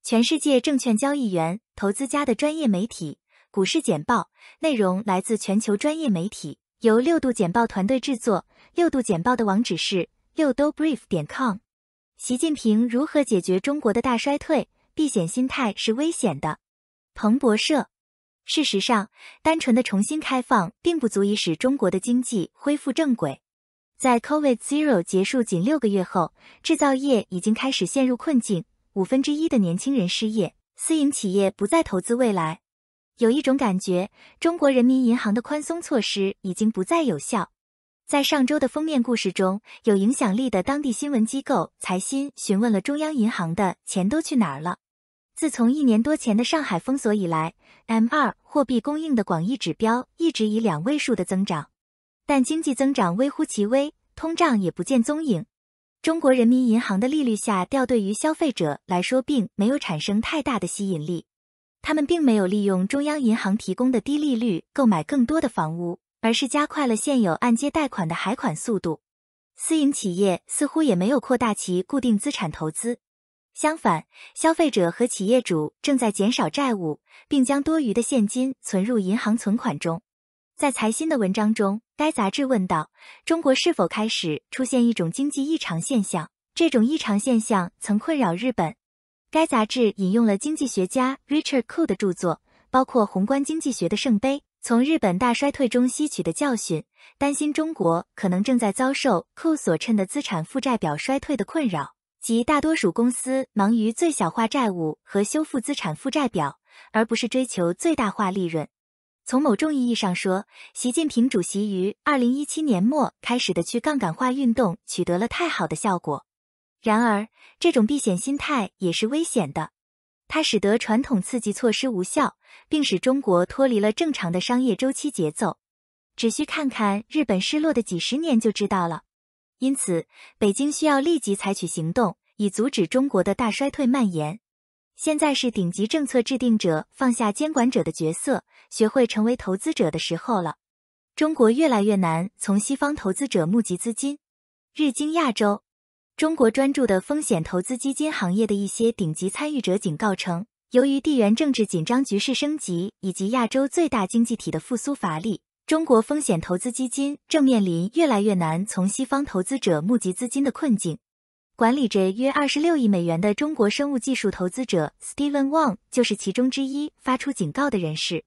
全世界证券交易员、投资家的专业媒体，股市简报，内容来自全球专业媒体，由六度简报团队制作。六度简报的网址是6dobrief.com。习近平如何解决中国的大衰退？避险心态是危险的。彭博社。事实上，单纯的重新开放并不足以使中国的经济恢复正轨。在 COVID-0 结束仅6个月后，制造业已经开始陷入困境，1/5的年轻人失业，私营企业不再投资未来。有一种感觉，中国人民银行的宽松措施已经不再有效。在上周的封面故事中，有影响力的当地新闻机构财新询问了中央银行的钱都去哪儿了。自从1年多前的上海封锁以来 ，M2 货币供应的广义指标一直以2位数的增长，但经济增长微乎其微，通胀也不见踪影。中国人民银行的利率下调对于消费者来说并没有产生太大的吸引力，他们并没有利用中央银行提供的低利率购买更多的房屋，而是加快了现有按揭贷款的还款速度。私营企业似乎也没有扩大其固定资产投资。相反，消费者和企业主正在减少债务，并将多余的现金存入银行存款中。在财新的文章中，该杂志问道，中国是否开始出现一种经济异常现象？这种异常现象曾困扰日本。该杂志引用了经济学家 Richard Koo 的著作，包括《宏观经济学的圣杯》，从日本大衰退中吸取的教训，担心中国可能正在遭受 Koo 所称的资产负债表衰退的困扰，即大多数公司忙于最小化债务和修复资产负债表，而不是追求最大化利润。从某种意义上说，习近平主席于2017年末开始的去杠杆化运动取得了太好的效果。然而，这种避险心态也是危险的，它使得传统刺激措施无效，并使中国脱离了正常的商业周期节奏。只需看看日本失落的几十年就知道了。因此，北京需要立即采取行动，以阻止中国的大衰退蔓延。现在是顶级政策制定者放下监管者的角色，学会成为投资者的时候了。中国越来越难从西方投资者募集资金。日经亚洲。中国专注的风险投资基金行业的一些顶级参与者警告称，由于地缘政治紧张局势升级以及亚洲最大经济体的复苏乏力，中国风险投资基金正面临越来越难从西方投资者募集资金的困境。管理着约26亿美元的中国生物技术投资者 Steven Wang 就是其中之一发出警告的人士。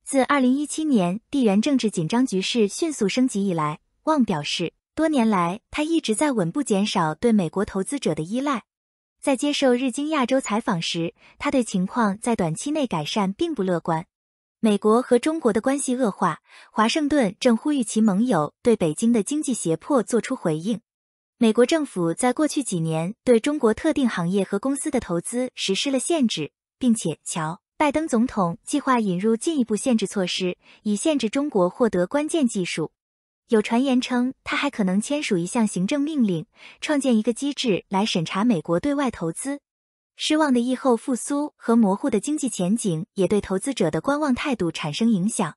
自2017年地缘政治紧张局势迅速升级以来， Wang 表示，多年来他一直在稳步减少对美国投资者的依赖。在接受日经亚洲采访时，他对情况在短期内改善并不乐观。美国和中国的关系恶化，华盛顿正呼吁其盟友对北京的经济胁迫做出回应。美国政府在过去几年对中国特定行业和公司的投资实施了限制，并且拜登总统计划引入进一步限制措施，以限制中国获得关键技术。有传言称，他还可能签署一项行政命令，创建一个机制来审查美国对外投资。失望的疫后复苏和模糊的经济前景也对投资者的观望态度产生影响。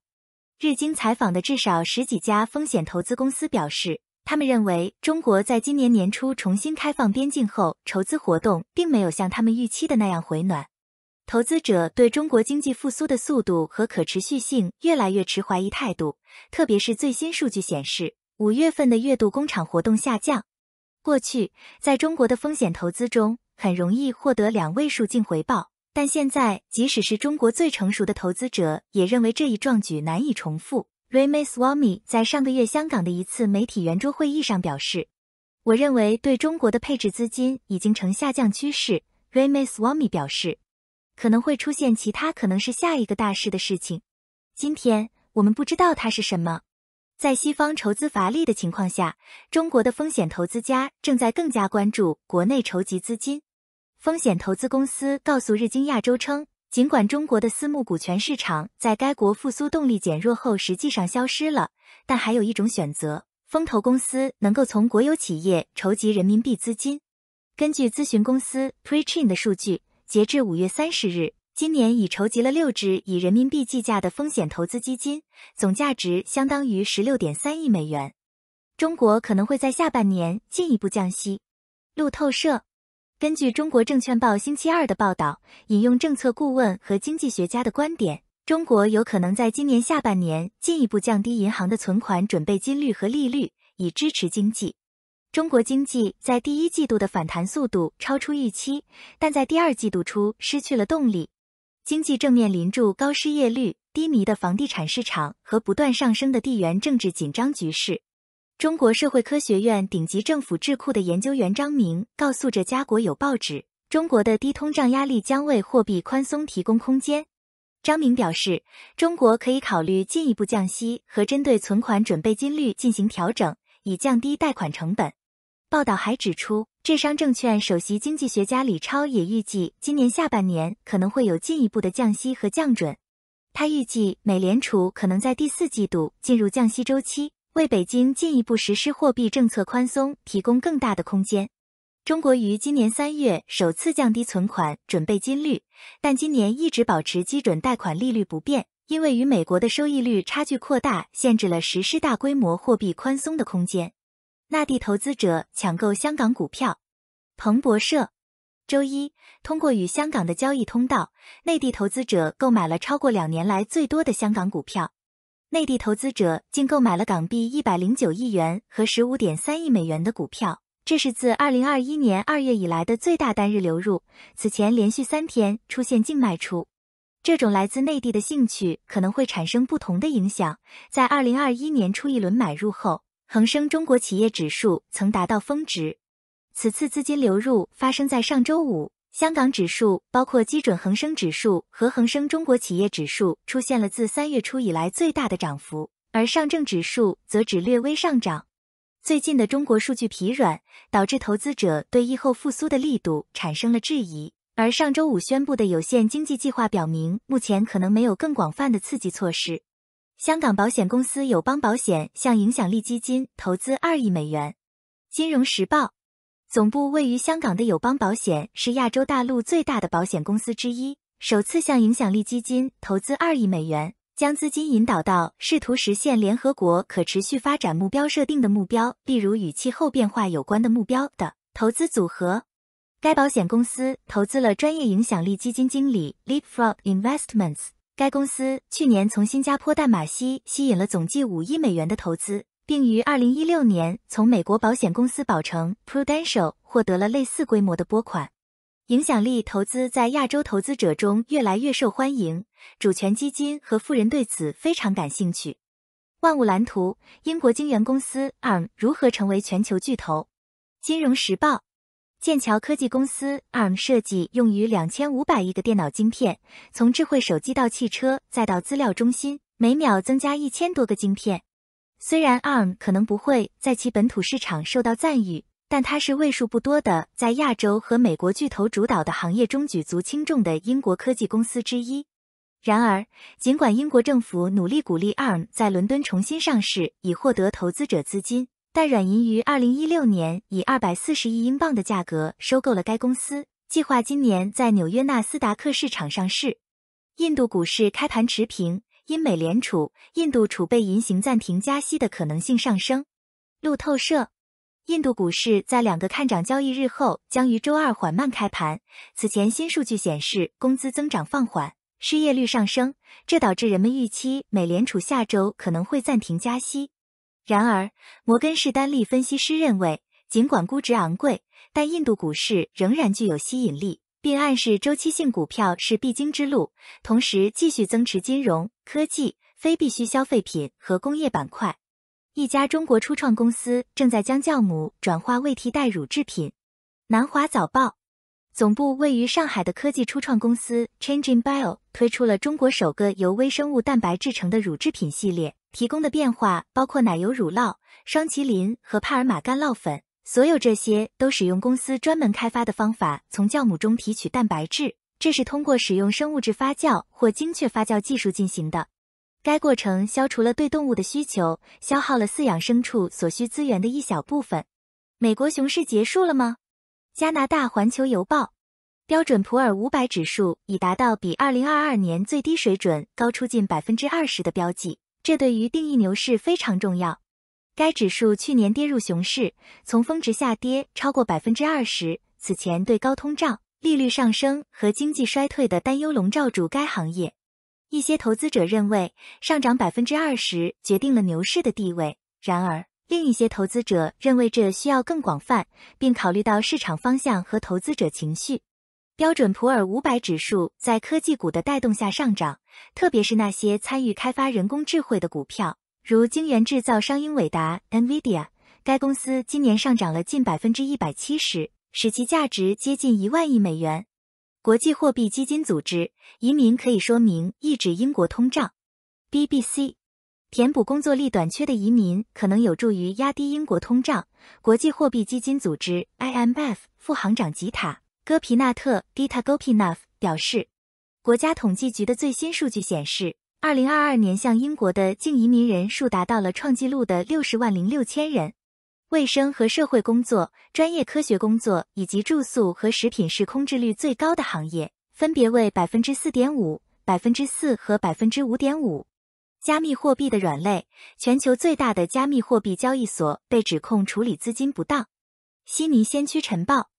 日经采访的至少10几家风险投资公司表示，他们认为中国在今年年初重新开放边境后，筹资活动并没有像他们预期的那样回暖。投资者对中国经济复苏的速度和可持续性越来越持怀疑态度，特别是最新数据显示，5月份的月度工厂活动下降。过去，在中国的风险投资中，很容易获得2位数净回报，但现在即使是中国最成熟的投资者也认为这一壮举难以重复。Ramaswamy 在上个月香港的一次媒体圆桌会议上表示，我认为对中国的配置资金已经呈下降趋势。Ramaswamy 表示，可能会出现其他可能是下一个大事的事情。今天，我们不知道它是什么。在西方筹资乏力的情况下，中国的风险投资家正在更加关注国内筹集资金。风险投资公司告诉日经亚洲称，尽管中国的私募股权市场在该国复苏动力减弱后实际上消失了，但还有一种选择，风投公司能够从国有企业筹集人民币资金。根据咨询公司 Prechain 的数据，截至5月30日，今年已筹集了6只以人民币计价的风险投资基金，总价值相当于16.3亿美元。中国可能会在下半年进一步降息。路透社。根据中国证券报星期二的报道，引用政策顾问和经济学家的观点，中国有可能在今年下半年进一步降低银行的存款准备金率和利率，以支持经济。中国经济在第一季度的反弹速度超出预期，但在第二季度初失去了动力。经济正面临住高失业率、低迷的房地产市场和不断上升的地缘政治紧张局势。中国社会科学院顶级政府智库的研究员张明告诉这家国有报纸，中国的低通胀压力将为货币宽松提供空间。张明表示，中国可以考虑进一步降息和针对存款准备金率进行调整，以降低贷款成本。报道还指出，浙商证券首席经济学家李超也预计今年下半年可能会有进一步的降息和降准。他预计美联储可能在第四季度进入降息周期，为北京进一步实施货币政策宽松提供更大的空间。中国于今年3月首次降低存款准备金率，但今年一直保持基准贷款利率不变，因为与美国的收益率差距扩大，限制了实施大规模货币宽松的空间。内地投资者抢购香港股票。彭博社周一，通过与香港的交易通道，内地投资者购买了超过2年来最多的香港股票。内地投资者竟购买了港币109亿元和15.3亿美元的股票，这是自2021年2月以来的最大单日流入，此前连续3天出现净卖出。这种来自内地的兴趣可能会产生不同的影响。在2021年初一轮买入后，恒生中国企业指数曾达到峰值。此次资金流入发生在上周五，香港指数包括基准恒生指数和恒生中国企业指数出现了自3月初以来最大的涨幅，而上证指数则只略微上涨。最近的中国数据疲软，导致投资者对疫后复苏的力度产生了质疑，而上周五宣布的有限经济计划表明，目前可能没有更广泛的刺激措施。香港保险公司友邦保险向影响力基金投资2亿美元。金融时报，总部位于香港的友邦保险是亚洲大陆最大的保险公司之一，首次向影响力基金投资2亿美元，将资金引导到试图实现联合国可持续发展目标设定的目标，例如与气候变化有关的目标的投资组合。该保险公司投资了专业影响力基金经理 Leapfrog Investments。该公司去年从新加坡淡马锡吸引了总计5亿美元的投资，并于2016年从美国保险公司保诚 Prudential 获得了类似规模的拨款。影响力投资在亚洲投资者中越来越受欢迎，主权基金和富人对此非常感兴趣。万物蓝图，英国晶圆公司 ARM 如何成为全球巨头？金融时报，剑桥科技公司 ARM 设计用于2500亿个电脑晶片，从智慧手机到汽车再到资料中心，每秒增加1000多个晶片。虽然 ARM 可能不会在其本土市场受到赞誉，但它是为数不多的在亚洲和美国巨头主导的行业中举足轻重的英国科技公司之一。然而，尽管英国政府努力鼓励 ARM 在伦敦重新上市以获得投资者资金，但软银于2016年以240亿英镑的价格收购了该公司，计划今年在纽约纳斯达克市场上市。印度股市开盘持平，因美联储、印度储备银行暂停加息的可能性上升。路透社，印度股市在2个看涨交易日后将于周二缓慢开盘。此前新数据显示工资增长放缓，失业率上升，这导致人们预期美联储下周可能会暂停加息。然而，摩根士丹利分析师认为，尽管估值昂贵，但印度股市仍然具有吸引力，并暗示周期性股票是必经之路，同时继续增持金融、科技、非必需消费品和工业板块。一家中国初创公司正在将酵母转化为替代乳制品。南华早报，总部位于上海的科技初创公司 Changing Bio 推出了中国首个由微生物蛋白制成的乳制品系列，提供的变化包括奶油乳酪、双麒麟和帕尔玛干酪粉，所有这些都使用公司专门开发的方法从酵母中提取蛋白质，这是通过使用生物质发酵或精确发酵技术进行的。该过程消除了对动物的需求，消耗了饲养牲畜所需资源的一小部分。美国熊市结束了吗？加拿大环球邮报，标准普尔500指数已达到比2022年最低水准高出近 20% 的标记，这对于定义牛市非常重要。该指数去年跌入熊市，从峰值下跌超过 20%，此前对高通胀、利率上升和经济衰退的担忧笼罩住该行业。一些投资者认为，上涨 20% 决定了牛市的地位，然而，另一些投资者认为这需要更广泛，并考虑到市场方向和投资者情绪。标准普尔500指数在科技股的带动下上涨，特别是那些参与开发人工智慧的股票，如晶圆制造商英伟达 （NVIDIA）。该公司今年上涨了近 170%， 使其价值接近1万亿美元。国际货币基金组织，移民可以说明抑制英国通胀。BBC， 填补工作力短缺的移民可能有助于压低英国通胀。国际货币基金组织 IMF 副行长吉塔·戈皮纳特 Gita Gopinath 表示，国家统计局的最新数据显示，2022年向英国的净移民人数达到了创纪录的60万0 6千人。卫生和社会工作、专业科学工作以及住宿和食品是空置率最高的行业，分别为 4.5%、4% 和 5.5%。加密货币的软肋，全球最大的加密货币交易所被指控处理资金不当。悉尼先驱晨报，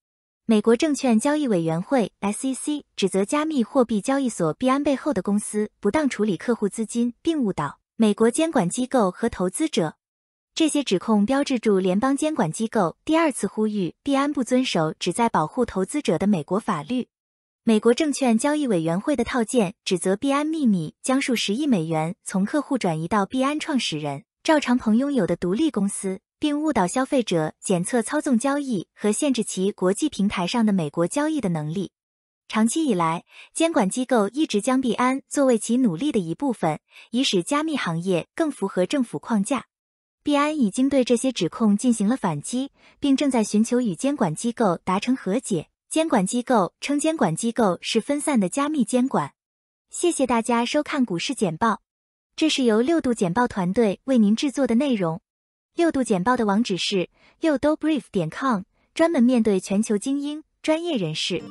美国证券交易委员会 SEC 指责加密货币交易所币安背后的公司不当处理客户资金，并误导美国监管机构和投资者。这些指控标志着联邦监管机构第二次呼吁币安不遵守旨在保护投资者的美国法律。美国证券交易委员会的套件指责币安秘密将数十亿美元从客户转移到币安创始人赵长鹏拥有的独立公司，并误导消费者检测操纵交易和限制其国际平台上的美国交易的能力。长期以来，监管机构一直将币安作为其努力的一部分，以使加密行业更符合政府框架。币安已经对这些指控进行了反击，并正在寻求与监管机构达成和解。监管机构称监管机构是分散的加密监管。谢谢大家收看股市简报，这是由6度简报团队为您制作的内容。6度简报的网址是6dobrief.com，专门面对全球精英、专业人士。